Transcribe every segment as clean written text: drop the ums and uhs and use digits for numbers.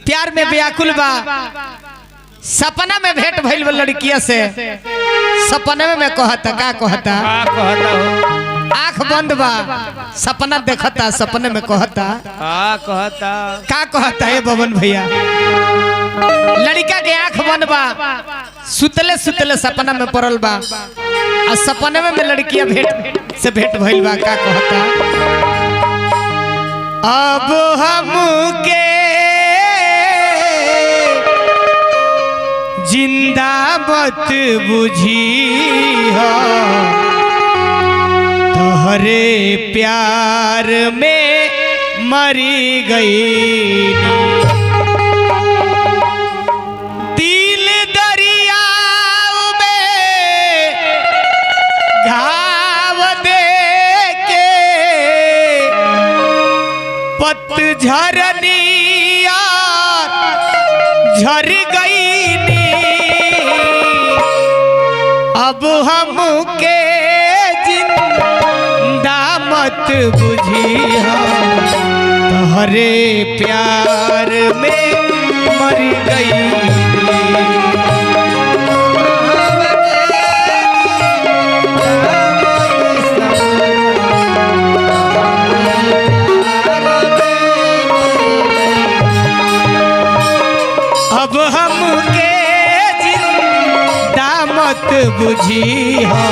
प्यार में व्याकुल बा, सपना में भेंट भइल बा लड़किया से, सपने में कहता का कहता आँख बंद बा सपना देखता, सपने में कहता का कहता है बबन भैया। लड़का के आँख बंद बा, सुतले सुतले सपना में पड़ल बा, और सपने में लड़किया भेंट से भेंट भइल बा, का कहता अब हमके जिंदा मत बुझी हो, तोहरे प्यार में मरी गई, दिल दरिया में घाव दे के पतझरनिया झर गई, अब हमके जिंदा मत बुझी हो, तोहरे प्यार में मर गई, अब हमके जिंदा मत बुझी हो,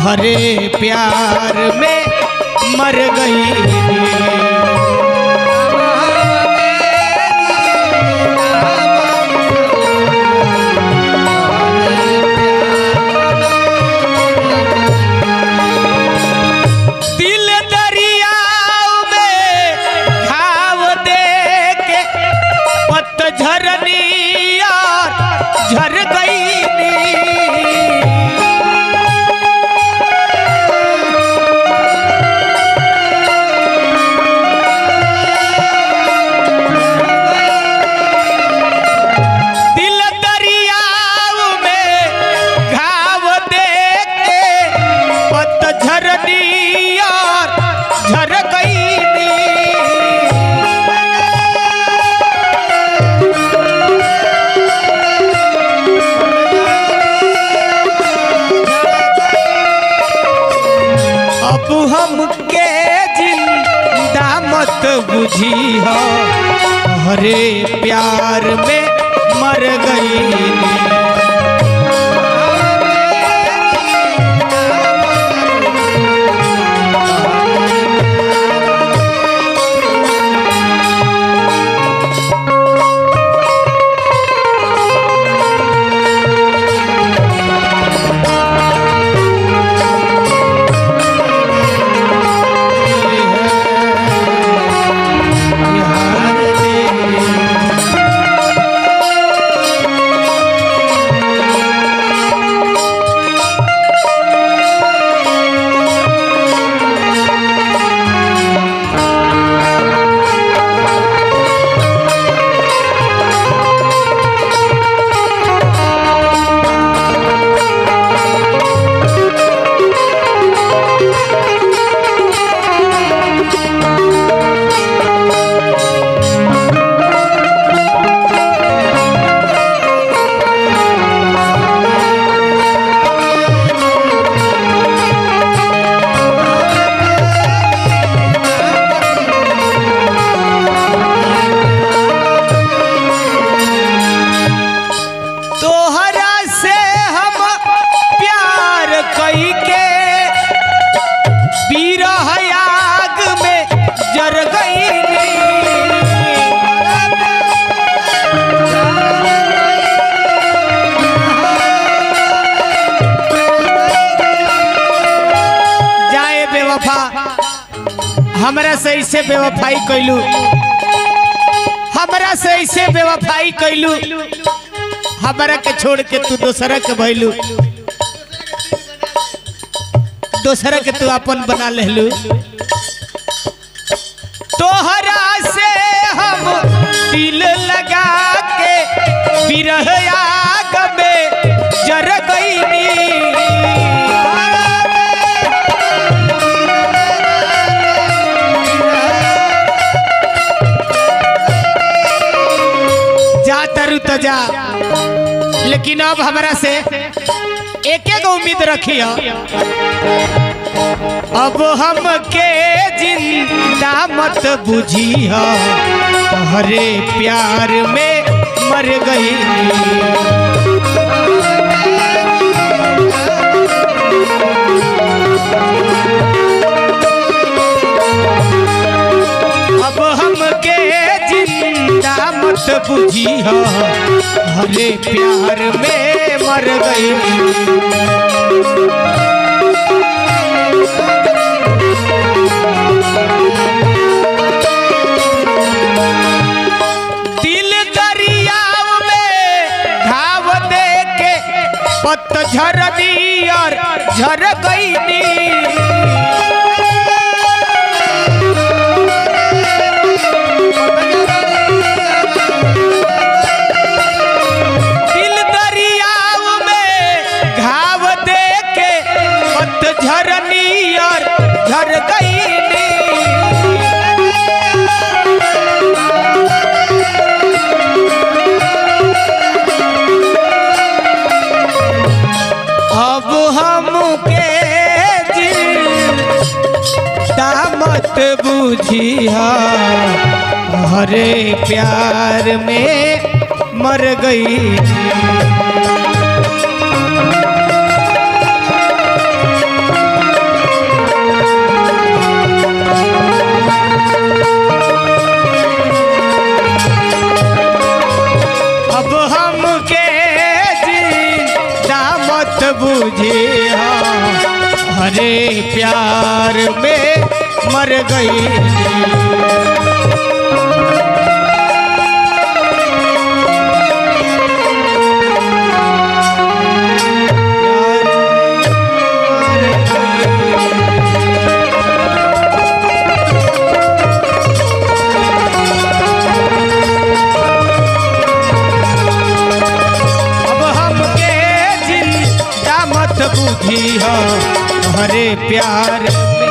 हरे प्यार में मर गई, दिल दरिया में घाव दे के पतझरनिया झर गई, हमके जिंदा मत बुझी हो, हरे प्यार में मर गई, हमरा से ऐसे बेवफाई कैलू, हमरा से ऐसे बेवफाई कैलू, हमरा के छोड़ के तू दूसरा के भइलू, दूसरा के तू अपन बना लेलू, तोहरा से हम दिल लगा के विरह आग में जर गईनी, तरु तो जा, लेकिन अब हमरा से एक उम्मीद रखियो। अब हमके जिंदा मत बुझियो, तोहरे प्यार में मर गई। अब हमके जिंदा मत बुझियो, तोहरे प्यार में मर गई। पतझर दियर झर गईनी, दिल दरियाव में घाव दे के पतझर नियर झर गईनी। अब हमके जिंदा मत बुझिया, हरे प्यार में मर गई। अब हमके मत बुझिया, हरे प्यार में मर गई। बुझिया, हरे प्यार में